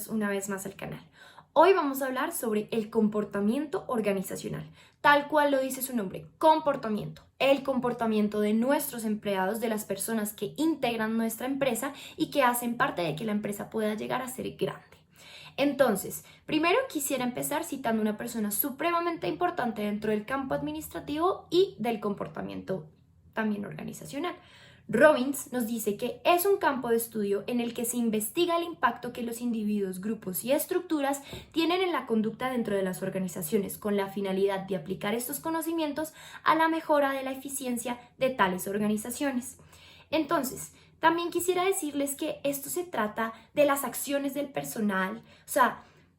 bienvenidos una vez más al canal. Hoy vamos a hablar sobre el comportamiento organizacional, tal cual lo dice su nombre, comportamiento. El comportamiento de nuestros empleados, de las personas que integran nuestra empresa y que hacen parte de que la empresa pueda llegar a ser grande. Entonces, primero quisiera empezar citando una persona supremamente importante dentro del campo administrativo y del comportamiento también organizacional. Robbins nos dice que es un campo de estudio en el que se investiga el impacto que los individuos, grupos y estructuras tienen en la conducta dentro de las organizaciones con la finalidad de aplicar estos conocimientos a la mejora de la eficiencia de tales organizaciones. Entonces, también quisiera decirles que esto se trata de las acciones del personal,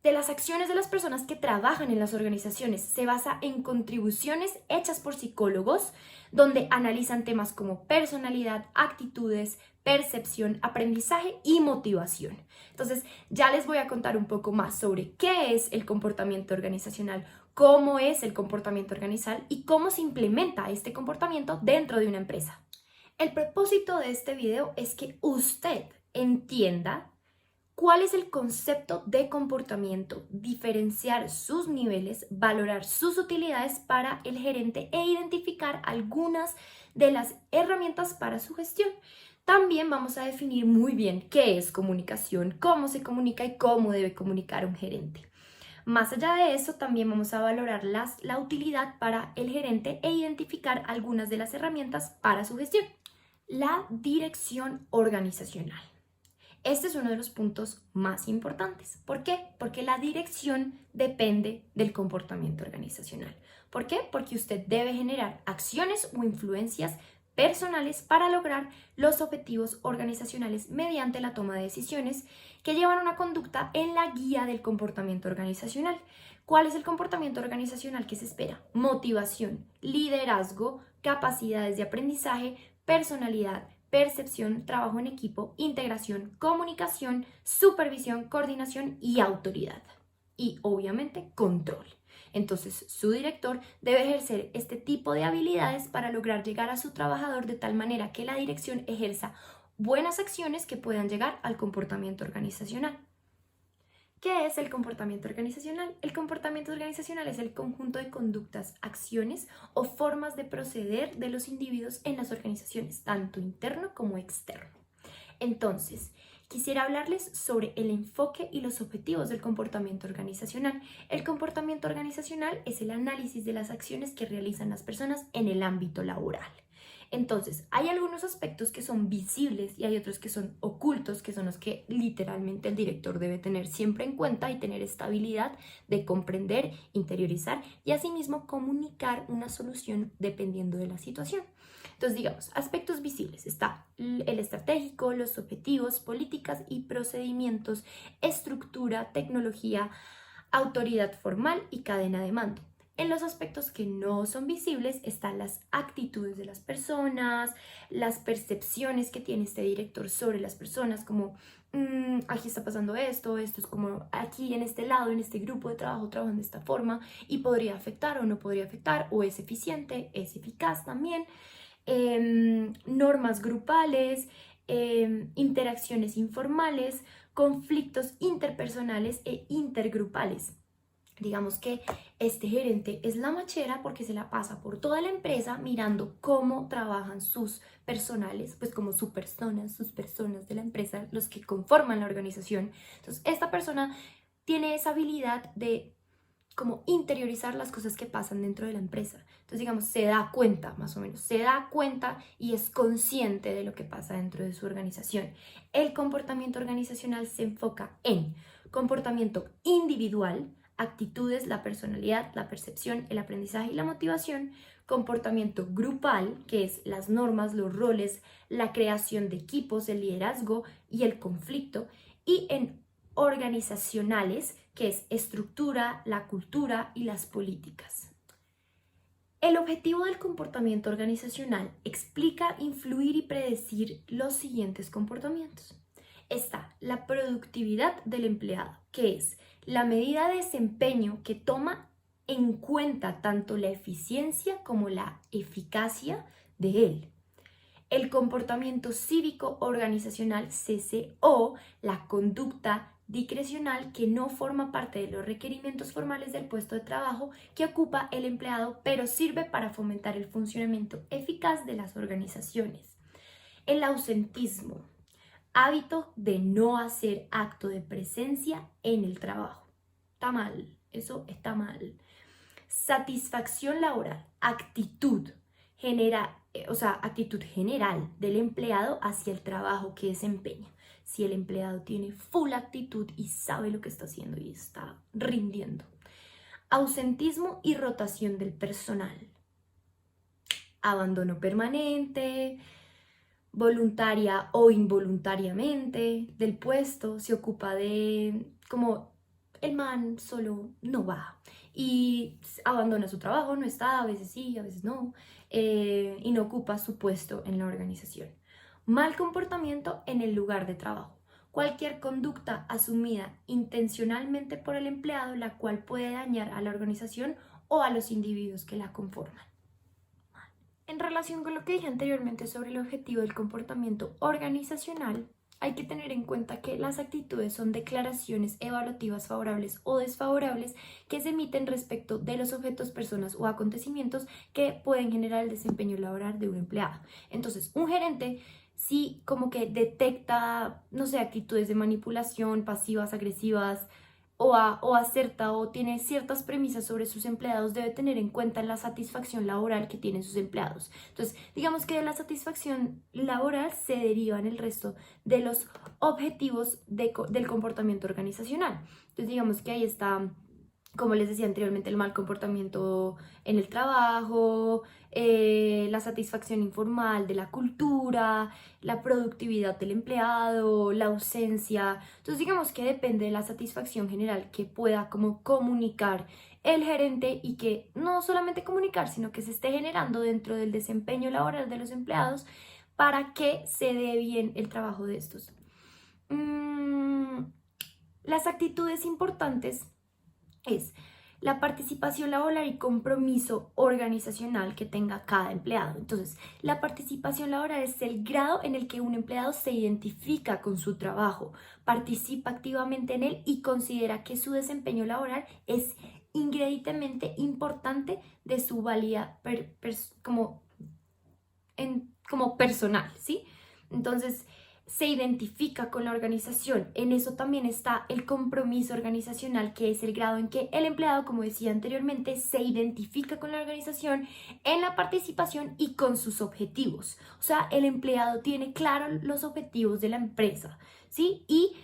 de las acciones de las personas que trabajan en las organizaciones. Se basa en contribuciones hechas por psicólogos, donde analizan temas como personalidad, actitudes, percepción, aprendizaje y motivación. Entonces, ya les voy a contar un poco más sobre qué es el comportamiento organizacional, cómo es el comportamiento organizacional y cómo se implementa este comportamiento dentro de una empresa. El propósito de este video es que usted entienda cuál es el concepto de comportamiento, diferenciar sus niveles, valorar sus utilidades para el gerente e identificar algunas de las herramientas para su gestión. También vamos a definir muy bien qué es comunicación, cómo se comunica y cómo debe comunicar un gerente. Más allá de eso, también vamos a valorar la utilidad para el gerente e identificar algunas de las herramientas para su gestión. La dirección organizacional. Este es uno de los puntos más importantes. ¿Por qué? Porque la dirección depende del comportamiento organizacional. ¿Por qué? Porque usted debe generar acciones o influencias personales para lograr los objetivos organizacionales mediante la toma de decisiones que llevan una conducta en la guía del comportamiento organizacional. ¿Cuál es el comportamiento organizacional que se espera? Motivación, liderazgo, capacidades de aprendizaje, personalidad, percepción, trabajo en equipo, integración, comunicación, supervisión, coordinación y autoridad. Y obviamente control. Entonces, su director debe ejercer este tipo de habilidades para lograr llegar a su trabajador de tal manera que la dirección ejerza buenas acciones que puedan llegar al comportamiento organizacional. ¿Qué es el comportamiento organizacional? El comportamiento organizacional es el conjunto de conductas, acciones o formas de proceder de los individuos en las organizaciones, tanto interno como externo. Entonces, quisiera hablarles sobre el enfoque y los objetivos del comportamiento organizacional. El comportamiento organizacional es el análisis de las acciones que realizan las personas en el ámbito laboral. Entonces, hay algunos aspectos que son visibles y hay otros que son ocultos, que son los que literalmente el director debe tener siempre en cuenta y tener esta habilidad de comprender, interiorizar y asimismo comunicar una solución dependiendo de la situación. Entonces, digamos, aspectos visibles. Está el estratégico, los objetivos, políticas y procedimientos, estructura, tecnología, autoridad formal y cadena de mando. En los aspectos que no son visibles están las actitudes de las personas, las percepciones que tiene este director sobre las personas, como aquí está pasando esto es como aquí en este lado, en este grupo de trabajo, trabajan de esta forma y podría afectar o no podría afectar, o es eficiente, es eficaz también. Normas grupales, interacciones informales, conflictos interpersonales e intergrupales. Digamos que este gerente es la machera porque se la pasa por toda la empresa mirando cómo trabajan sus personales, pues como sus personas de la empresa, los que conforman la organización. Entonces, esta persona tiene esa habilidad de como interiorizar las cosas que pasan dentro de la empresa. Entonces, digamos, se da cuenta, más o menos, se da cuenta y es consciente de lo que pasa dentro de su organización. El comportamiento organizacional se enfoca en comportamiento individual, actitudes, la personalidad, la percepción, el aprendizaje y la motivación; comportamiento grupal, que es las normas, los roles, la creación de equipos, el liderazgo y el conflicto; y en organizacionales, que es estructura, la cultura y las políticas. El objetivo del comportamiento organizacional explica, influir y predecir los siguientes comportamientos. Está la productividad del empleado, que es la medida de desempeño que toma en cuenta tanto la eficiencia como la eficacia de él. El comportamiento cívico organizacional, CCO, la conducta discrecional que no forma parte de los requerimientos formales del puesto de trabajo que ocupa el empleado, pero sirve para fomentar el funcionamiento eficaz de las organizaciones. El ausentismo, hábito de no hacer acto de presencia en el trabajo. Está mal, eso está mal. Satisfacción laboral, actitud actitud general del empleado hacia el trabajo que desempeña. Si el empleado tiene full actitud y sabe lo que está haciendo y está rindiendo. Ausentismo y rotación del personal. Abandono permanente, voluntaria o involuntariamente del puesto, se ocupa de como el man solo no va y abandona su trabajo, no está, a veces sí, a veces no, y no ocupa su puesto en la organización. Mal comportamiento en el lugar de trabajo. Cualquier conducta asumida intencionalmente por el empleado, la cual puede dañar a la organización o a los individuos que la conforman. En relación con lo que dije anteriormente sobre el objetivo del comportamiento organizacional, hay que tener en cuenta que las actitudes son declaraciones evaluativas favorables o desfavorables que se emiten respecto de los objetos, personas o acontecimientos que pueden generar el desempeño laboral de un empleado. Entonces, un gerente sí como que detecta, no sé, actitudes de manipulación, pasivas, agresivas, o acerta o tiene ciertas premisas sobre sus empleados, debe tener en cuenta la satisfacción laboral que tienen sus empleados. Entonces, digamos que de la satisfacción laboral se derivan el resto de los objetivos del comportamiento organizacional. Entonces, digamos que ahí está, como les decía anteriormente, el mal comportamiento en el trabajo, la satisfacción informal de la cultura, la productividad del empleado, la ausencia. Entonces digamos que depende de la satisfacción general que pueda como comunicar el gerente y que no solamente comunicar, sino que se esté generando dentro del desempeño laboral de los empleados para que se dé bien el trabajo de estos. Las actitudes importantes es la participación laboral y compromiso organizacional que tenga cada empleado. Entonces, la participación laboral es el grado en el que un empleado se identifica con su trabajo, participa activamente en él y considera que su desempeño laboral es ingredientemente importante de su valía como personal, ¿sí? Entonces, se identifica con la organización. En eso también está el compromiso organizacional, que es el grado en que el empleado, como decía anteriormente, se identifica con la organización en la participación y con sus objetivos. O sea, el empleado tiene claros los objetivos de la empresa, ¿sí? Y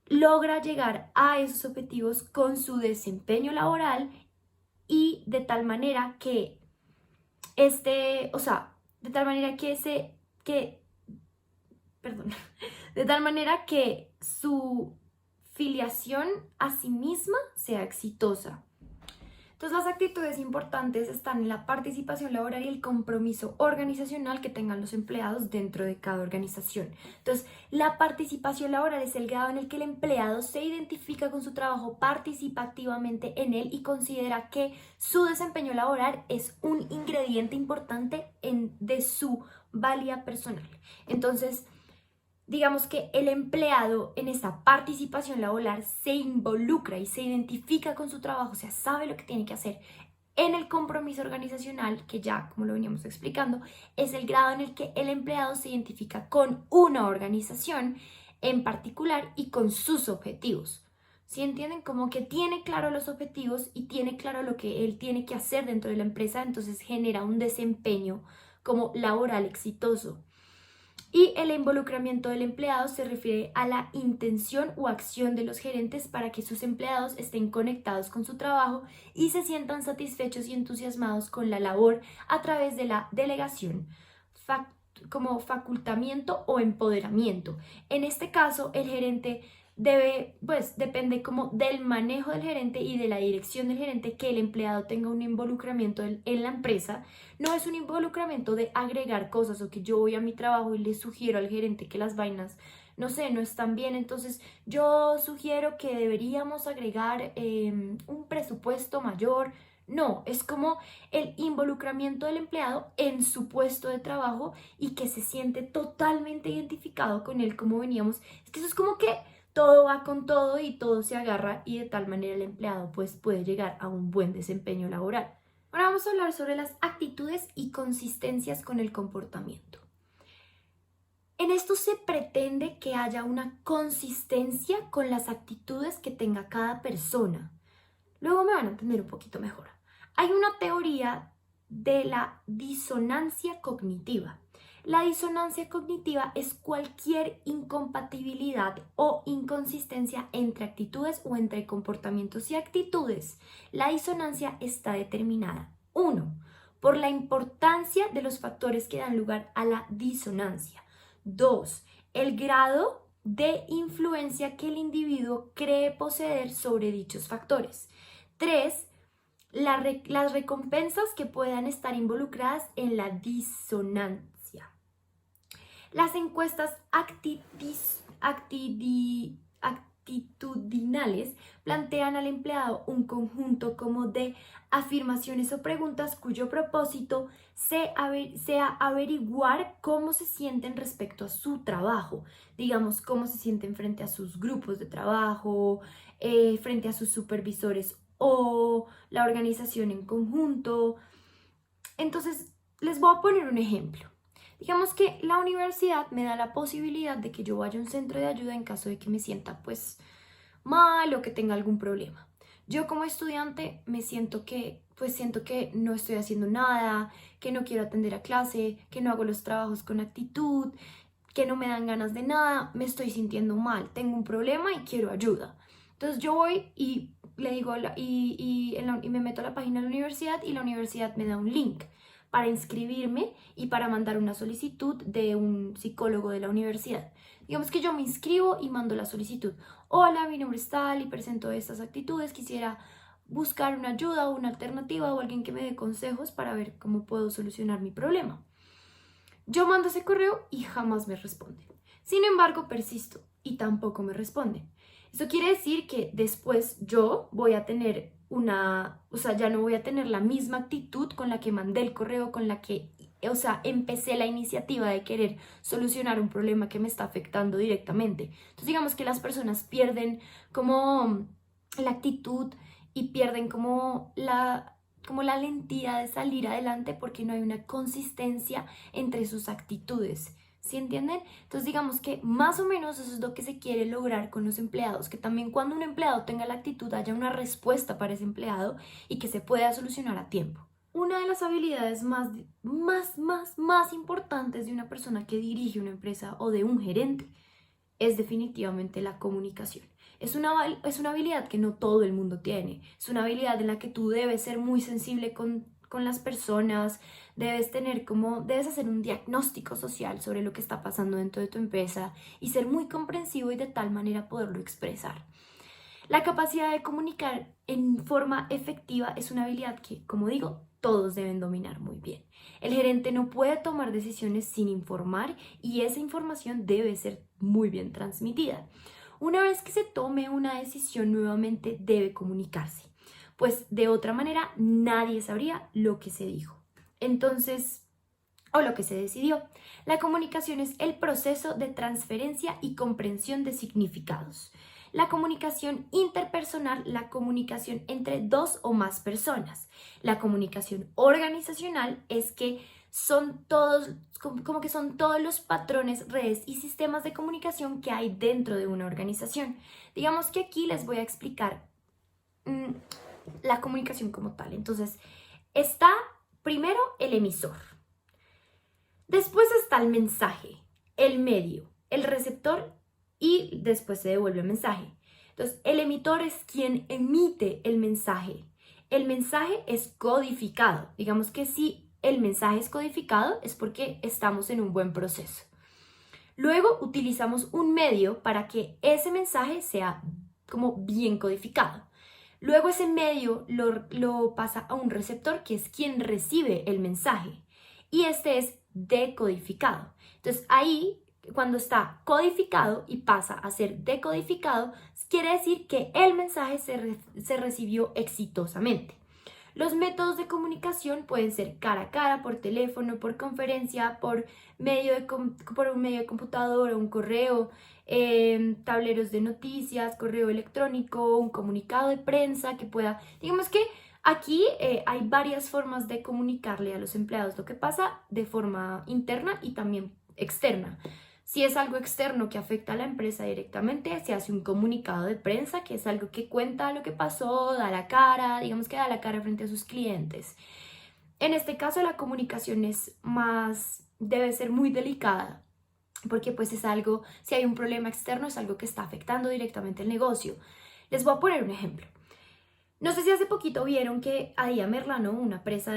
logra llegar a esos objetivos con su desempeño laboral y de tal manera que de tal manera que su filiación a sí misma sea exitosa. Entonces, las actitudes importantes están en la participación laboral y el compromiso organizacional que tengan los empleados dentro de cada organización. Entonces, la participación laboral es el grado en el que el empleado se identifica con su trabajo, participa activamente en él y considera que su desempeño laboral es un ingrediente importante de su valía personal. Entonces, digamos que el empleado en esa participación laboral se involucra y se identifica con su trabajo, o sea, sabe lo que tiene que hacer. En el compromiso organizacional, que ya, como lo veníamos explicando, es el grado en el que el empleado se identifica con una organización en particular y con sus objetivos. ¿Sí entienden? Como que tiene claro los objetivos y tiene claro lo que él tiene que hacer dentro de la empresa, entonces genera un desempeño como laboral exitoso. Y el involucramiento del empleado se refiere a la intención o acción de los gerentes para que sus empleados estén conectados con su trabajo y se sientan satisfechos y entusiasmados con la labor a través de la delegación, como facultamiento o empoderamiento. En este caso, el gerente depende como del manejo del gerente y de la dirección del gerente que el empleado tenga un involucramiento en la empresa. No es un involucramiento de agregar cosas o que yo voy a mi trabajo y le sugiero al gerente que las vainas, no sé, no están bien, entonces yo sugiero que deberíamos agregar un presupuesto mayor. No, es como el involucramiento del empleado en su puesto de trabajo y que se siente totalmente identificado con él, como veníamos. Es que eso es como que todo va con todo y todo se agarra y de tal manera el empleado pues puede llegar a un buen desempeño laboral. Ahora vamos a hablar sobre las actitudes y consistencias con el comportamiento. En esto se pretende que haya una consistencia con las actitudes que tenga cada persona. Luego me van a entender un poquito mejor. Hay una teoría de la disonancia cognitiva. La disonancia cognitiva es cualquier incompatibilidad o inconsistencia entre actitudes o entre comportamientos y actitudes. La disonancia está determinada, 1, por la importancia de los factores que dan lugar a la disonancia. 2, el grado de influencia que el individuo cree poseer sobre dichos factores. 3, las recompensas que puedan estar involucradas en la disonancia. Las encuestas actitudinales plantean al empleado un conjunto como de afirmaciones o preguntas cuyo propósito sea averiguar cómo se sienten respecto a su trabajo, digamos, cómo se sienten frente a sus grupos de trabajo, frente a sus supervisores o la organización en conjunto. Entonces, les voy a poner un ejemplo. Digamos que la universidad me da la posibilidad de que yo vaya a un centro de ayuda en caso de que me sienta pues mal o que tenga algún problema. Yo como estudiante siento que no estoy haciendo nada, que no quiero atender a clase, que no hago los trabajos con actitud, que no me dan ganas de nada, me estoy sintiendo mal, tengo un problema y quiero ayuda. Entonces yo voy y le digo y me meto a la página de la universidad y la universidad me da un link para inscribirme y para mandar una solicitud de un psicólogo de la universidad. Digamos que yo me inscribo y mando la solicitud. Hola, mi nombre es tal y presento estas actitudes. Quisiera buscar una ayuda o una alternativa o alguien que me dé consejos para ver cómo puedo solucionar mi problema. Yo mando ese correo y jamás me responden. Sin embargo, persisto y tampoco me responden. Eso quiere decir que después yo voy a tener ya no voy a tener la misma actitud con la que mandé el correo, con la que, empecé la iniciativa de querer solucionar un problema que me está afectando directamente. Entonces, digamos que las personas pierden como la actitud y pierden como la lentía de salir adelante porque no hay una consistencia entre sus actitudes. ¿Sí entienden? Entonces digamos que más o menos eso es lo que se quiere lograr con los empleados, que también cuando un empleado tenga la actitud haya una respuesta para ese empleado y que se pueda solucionar a tiempo. Una de las habilidades más importantes de una persona que dirige una empresa o de un gerente es definitivamente la comunicación. Es una habilidad que no todo el mundo tiene. Es una habilidad en la que tú debes ser muy sensible con las personas, debes hacer un diagnóstico social sobre lo que está pasando dentro de tu empresa y ser muy comprensivo y de tal manera poderlo expresar. La capacidad de comunicar en forma efectiva es una habilidad que, como digo, todos deben dominar muy bien. El gerente no puede tomar decisiones sin informar y esa información debe ser muy bien transmitida. Una vez que se tome una decisión, nuevamente debe comunicarse, pues de otra manera nadie sabría lo que se dijo. Entonces, o lo que se decidió. La comunicación es el proceso de transferencia y comprensión de significados. La comunicación interpersonal, la comunicación entre dos o más personas. La comunicación organizacional es que son todos los patrones, redes y sistemas de comunicación que hay dentro de una organización. Digamos que aquí les voy a explicar la comunicación como tal. Entonces, está primero el emisor. Después está el mensaje, el medio, el receptor y después se devuelve el mensaje. Entonces, el emitor es quien emite el mensaje. El mensaje es codificado. Digamos que si el mensaje es codificado es porque estamos en un buen proceso. Luego utilizamos un medio para que ese mensaje sea como bien codificado. Luego ese medio lo pasa a un receptor que es quien recibe el mensaje y este es decodificado. Entonces ahí cuando está codificado y pasa a ser decodificado quiere decir que el mensaje se recibió exitosamente. Los métodos de comunicación pueden ser cara a cara, por teléfono, por conferencia, por por un medio de computador o un correo, tableros de noticias, correo electrónico, un comunicado de prensa que pueda, digamos que aquí hay varias formas de comunicarle a los empleados lo que pasa de forma interna y también externa. Si es algo externo que afecta a la empresa directamente, se hace un comunicado de prensa, que es algo que cuenta lo que pasó, da la cara, digamos que da la cara frente a sus clientes. En este caso, la comunicación debe ser muy delicada, porque pues es algo, si hay un problema externo, es algo que está afectando directamente el negocio. Les voy a poner un ejemplo. No sé si hace poquito vieron que Adia Merlano, una presa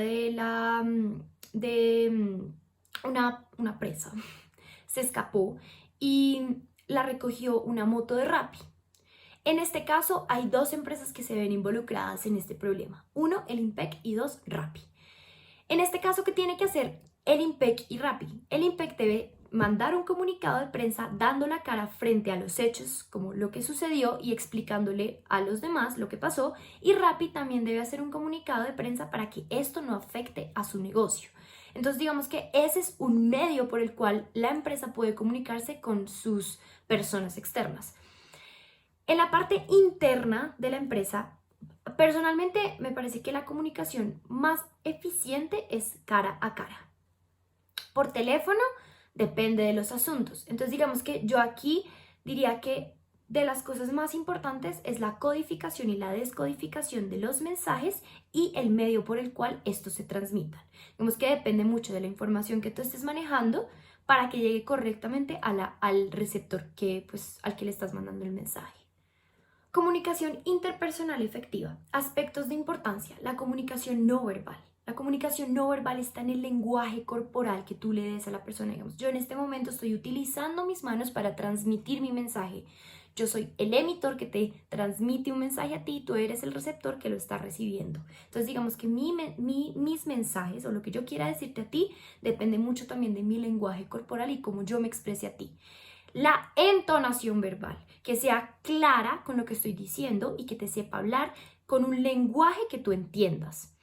una presa, se escapó y la recogió una moto de Rappi. En este caso, hay dos empresas que se ven involucradas en este problema. Uno, el IMPEC, y dos, Rappi. En este caso, ¿qué tiene que hacer el IMPEC y Rappi? El IMPEC debe mandar un comunicado de prensa dando la cara frente a los hechos, como lo que sucedió, y explicándole a los demás lo que pasó. Y Rappi también debe hacer un comunicado de prensa para que esto no afecte a su negocio. Entonces, digamos que ese es un medio por el cual la empresa puede comunicarse con sus personas externas. En la parte interna de la empresa, personalmente me parece que la comunicación más eficiente es cara a cara. Por teléfono depende de los asuntos. Entonces digamos que yo aquí diría que de las cosas más importantes es la codificación y la descodificación de los mensajes y el medio por el cual estos se transmitan. Digamos que depende mucho de la información que tú estés manejando para que llegue correctamente al receptor al que le estás mandando el mensaje. Comunicación interpersonal efectiva. Aspectos de importancia. La comunicación no verbal. La comunicación no verbal está en el lenguaje corporal que tú le des a la persona. Digamos, yo en este momento estoy utilizando mis manos para transmitir mi mensaje. Yo soy el emitor que te transmite un mensaje a ti, tú eres el receptor que lo está recibiendo. Entonces digamos que mis mensajes o lo que yo quiera decirte a ti depende mucho también de mi lenguaje corporal y cómo yo me exprese a ti. La entonación verbal, que sea clara con lo que estoy diciendo y que te sepa hablar con un lenguaje que tú entiendas.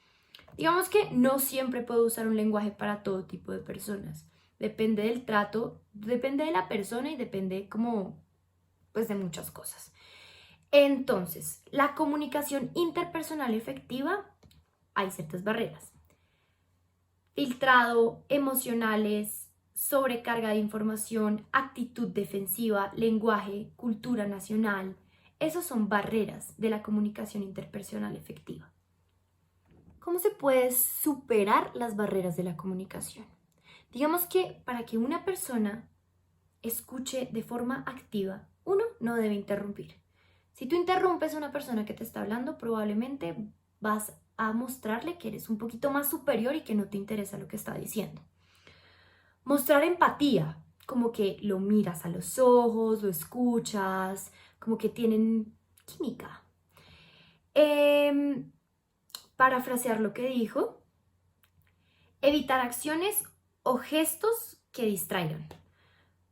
Digamos que no siempre puedo usar un lenguaje para todo tipo de personas. Depende del trato, depende de la persona y depende de muchas cosas. Entonces, la comunicación interpersonal efectiva, hay ciertas barreras. Filtrado, emocionales, sobrecarga de información, actitud defensiva, lenguaje, cultura nacional. Esos son barreras de la comunicación interpersonal efectiva. ¿Cómo se puede superar las barreras de la comunicación? Digamos que para que una persona escuche de forma activa, uno no debe interrumpir. Si tú interrumpes a una persona que te está hablando, probablemente vas a mostrarle que eres un poquito más superior y que no te interesa lo que está diciendo. Mostrar empatía, como que lo miras a los ojos, lo escuchas, como que tienen química. Parafrasear lo que dijo, evitar acciones o gestos que distraigan.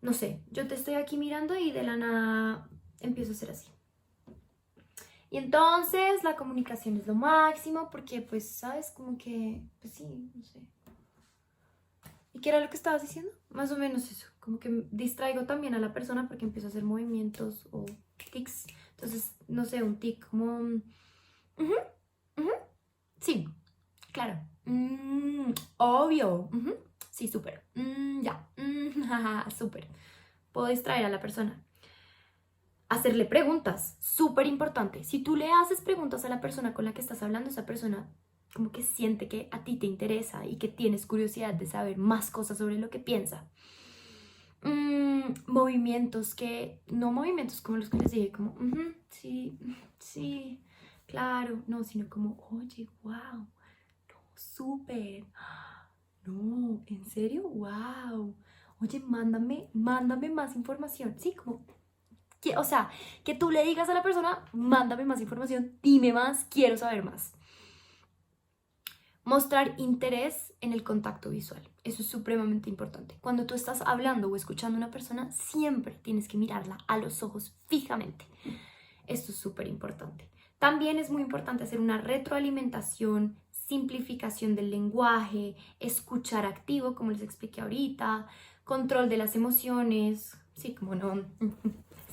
No sé, yo te estoy aquí mirando y de la nada empiezo a hacer así. Y entonces la comunicación es lo máximo porque, ¿sabes? Como que, sí, no sé. ¿Y qué era lo que estabas diciendo? Más o menos eso, como que distraigo también a la persona porque empiezo a hacer movimientos o tics. Entonces, no sé, un tic como... Sí, claro. Obvio. Sí, súper. Ya. Súper. Puedo distraer a la persona. Hacerle preguntas, súper importante. Si tú le haces preguntas a la persona con la que estás hablando, esa persona como que siente que a ti te interesa y que tienes curiosidad de saber más cosas sobre lo que piensa. Movimientos no movimientos como los que les dije, como, sí, sí, claro, no, sino como, oye, wow, no, súper, no, ¿en serio? Wow, oye, mándame más información, sí, como, o sea, que tú le digas a la persona, mándame más información, dime más, quiero saber más. Mostrar interés en el contacto visual. Eso es supremamente importante. Cuando tú estás hablando o escuchando a una persona, siempre tienes que mirarla a los ojos fijamente. Esto es súper importante. También es muy importante hacer una retroalimentación simplificación del lenguaje, escuchar activo, como les expliqué ahorita, control de las emociones, sí, como no,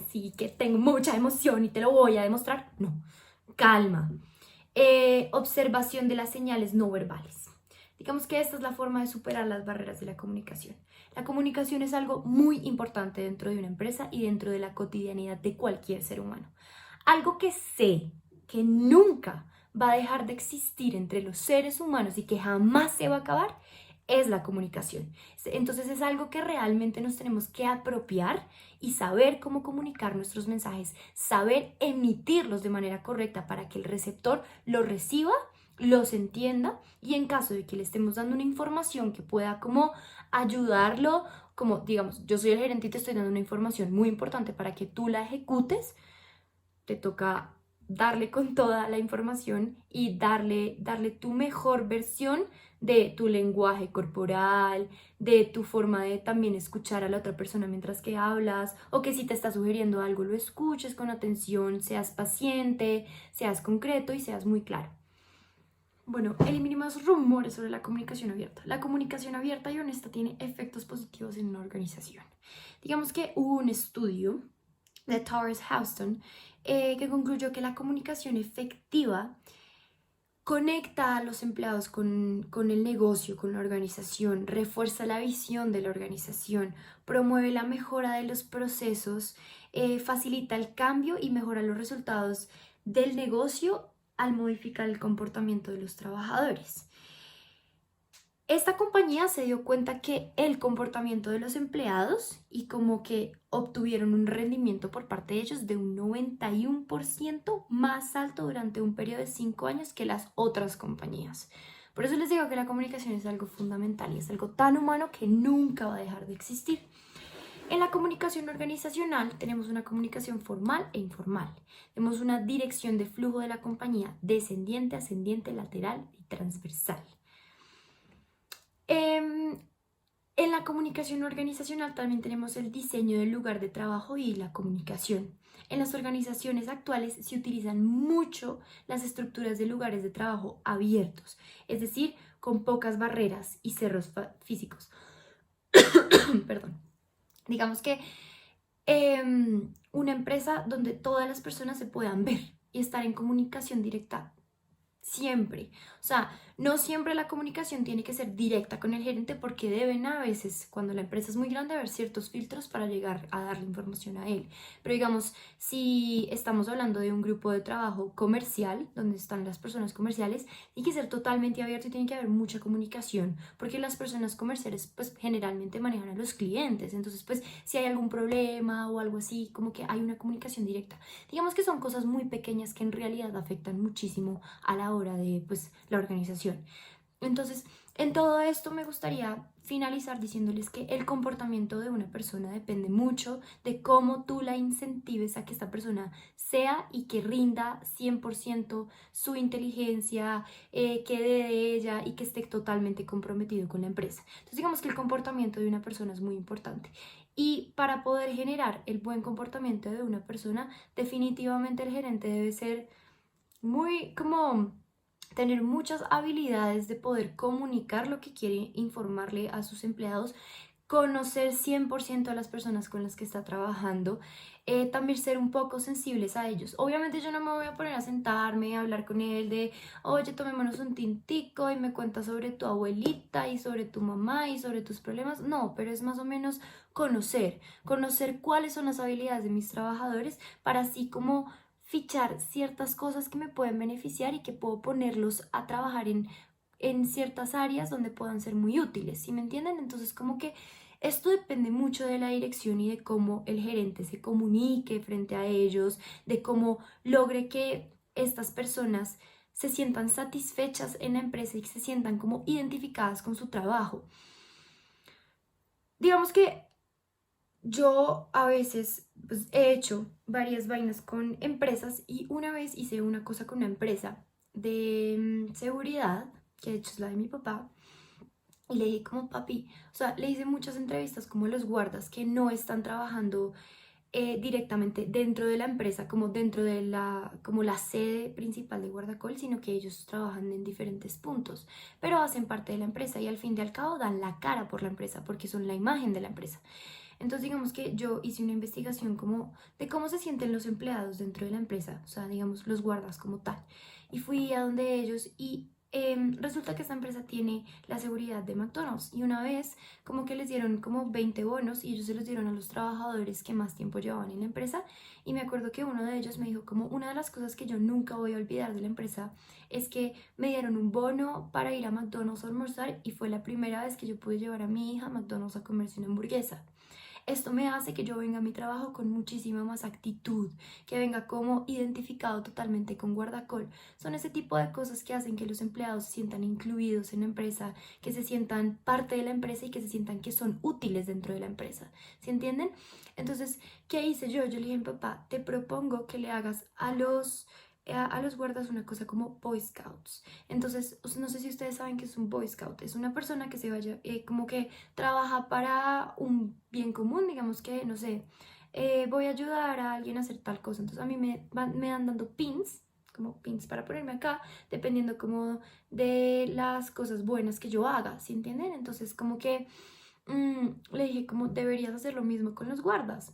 sí que tengo mucha emoción y te lo voy a demostrar, no, calma. Observación de las señales no verbales. Digamos que esta es la forma de superar las barreras de la comunicación. La comunicación es algo muy importante dentro de una empresa y dentro de la cotidianidad de cualquier ser humano. Algo que sé que nunca va a dejar de existir entre los seres humanos y que jamás se va a acabar es la comunicación. Entonces es algo que realmente nos tenemos que apropiar y saber cómo comunicar nuestros mensajes, saber emitirlos de manera correcta para que el receptor los reciba, los entienda y en caso de que le estemos dando una información que pueda como ayudarlo, como digamos, yo soy el gerente y te estoy dando una información muy importante para que tú la ejecutes, te toca darle con toda la información y darle tu mejor versión de tu lenguaje corporal, de tu forma de también escuchar a la otra persona mientras que hablas, o que si te está sugiriendo algo lo escuches con atención, seas paciente, seas concreto y seas muy claro. Bueno, eliminemos rumores sobre la comunicación abierta. La comunicación abierta y honesta tiene efectos positivos en una organización. Digamos que hubo un estudio de Towers Houston que concluyó que la comunicación efectiva conecta a los empleados con el negocio, con la organización, refuerza la visión de la organización, promueve la mejora de los procesos, facilita el cambio y mejora los resultados del negocio al modificar el comportamiento de los trabajadores. Esta compañía se dio cuenta que el comportamiento de los empleados y como que obtuvieron un rendimiento por parte de ellos de un 91% más alto durante un periodo de 5 años que las otras compañías. Por eso les digo que la comunicación es algo fundamental y es algo tan humano que nunca va a dejar de existir. En la comunicación organizacional tenemos una comunicación formal e informal. Tenemos una dirección de flujo de la compañía descendiente, ascendiente, lateral y transversal. En la comunicación organizacional también tenemos el diseño del lugar de trabajo y la comunicación. En las organizaciones actuales se utilizan mucho las estructuras de lugares de trabajo abiertos, es decir, con pocas barreras y cerros físicos. Perdón. Digamos que una empresa donde todas las personas se puedan ver y estar en comunicación directa siempre. O sea, no siempre la comunicación tiene que ser directa con el gerente porque deben a veces, cuando la empresa es muy grande, haber ciertos filtros para llegar a darle información a él. Pero digamos, si estamos hablando de un grupo de trabajo comercial, donde están las personas comerciales, tiene que ser totalmente abierto y tiene que haber mucha comunicación, porque las personas comerciales pues generalmente manejan a los clientes. Entonces, pues si hay algún problema o algo así, como que hay una comunicación directa. Digamos que son cosas muy pequeñas que en realidad afectan muchísimo a la hora de pues la organización. Entonces, en todo esto me gustaría finalizar diciéndoles que el comportamiento de una persona depende mucho de cómo tú la incentives a que esta persona sea y que rinda 100% su inteligencia, que dé de ella y que esté totalmente comprometido con la empresa. Entonces, digamos que el comportamiento de una persona es muy importante. Y para poder generar el buen comportamiento de una persona, definitivamente el gerente debe ser muy como tener muchas habilidades de poder comunicar lo que quiere informarle a sus empleados, conocer 100% a las personas con las que está trabajando, también ser un poco sensibles a ellos. Obviamente yo no me voy a poner a sentarme a hablar con él de, oye, tomémonos un tintico y me cuentas sobre tu abuelita y sobre tu mamá y sobre tus problemas. No, pero es más o menos conocer cuáles son las habilidades de mis trabajadores para así como fichar ciertas cosas que me pueden beneficiar y que puedo ponerlos a trabajar en ciertas áreas donde puedan ser muy útiles, ¿sí me entienden? Entonces como que esto depende mucho de la dirección y de cómo el gerente se comunique frente a ellos, de cómo logre que estas personas se sientan satisfechas en la empresa y que se sientan como identificadas con su trabajo. Digamos que yo a veces pues, he hecho varias vainas con empresas y una vez hice una cosa con una empresa de seguridad, que de hecho es la de mi papá, y le dije como papi, o sea, le hice muchas entrevistas como los guardas que no están trabajando directamente dentro de la empresa, como dentro de como la sede principal de Guardacol, sino que ellos trabajan en diferentes puntos, pero hacen parte de la empresa y al fin y al cabo dan la cara por la empresa porque son la imagen de la empresa. Entonces digamos que yo hice una investigación como de cómo se sienten los empleados dentro de la empresa, o sea, digamos los guardas como tal. Y fui a donde ellos y resulta que esta empresa tiene la seguridad de McDonald's y una vez como que les dieron como 20 bonos y ellos se los dieron a los trabajadores que más tiempo llevaban en la empresa y me acuerdo que uno de ellos me dijo como una de las cosas que yo nunca voy a olvidar de la empresa es que me dieron un bono para ir a McDonald's a almorzar y fue la primera vez que yo pude llevar a mi hija a McDonald's a comerse una hamburguesa. Esto me hace que yo venga a mi trabajo con muchísima más actitud, que venga como identificado totalmente con Guardacol. Son ese tipo de cosas que hacen que los empleados se sientan incluidos en la empresa, que se sientan parte de la empresa y que se sientan que son útiles dentro de la empresa. ¿Sí entienden? Entonces, ¿qué hice yo? Yo le dije a mi papá, te propongo que le hagas a los guardas una cosa como Boy Scouts. Entonces, no sé si ustedes saben que es un Boy Scout. Es una persona que se vaya, como que trabaja para un bien común, digamos que, no sé, voy a ayudar a alguien a hacer tal cosa. Entonces, a mí me dan dando pins, como pins para ponerme acá, dependiendo como de las cosas buenas que yo haga, ¿sí entienden? Entonces, como que le dije, como deberías hacer lo mismo con los guardas.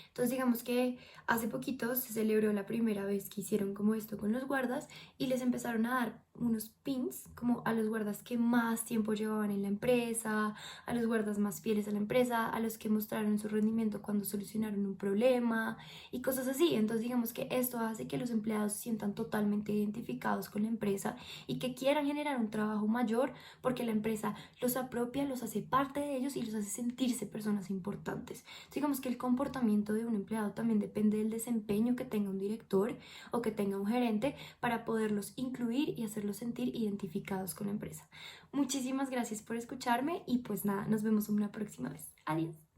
Entonces digamos que hace poquito se celebró la primera vez que hicieron como esto con los guardas y les empezaron a dar unos pins como a los guardas que más tiempo llevaban en la empresa, a los guardas más fieles a la empresa, a los que mostraron su rendimiento cuando solucionaron un problema y cosas así. Entonces digamos que esto hace que los empleados se sientan totalmente identificados con la empresa y que quieran generar un trabajo mayor porque la empresa los apropia, los hace parte de ellos y los hace sentirse personas importantes. Digamos que el comportamiento de un empleado también depende del desempeño que tenga un director o que tenga un gerente para poderlos incluir y hacerlos sentir identificados con la empresa. Muchísimas gracias por escucharme y pues nada, nos vemos una próxima vez. Adiós.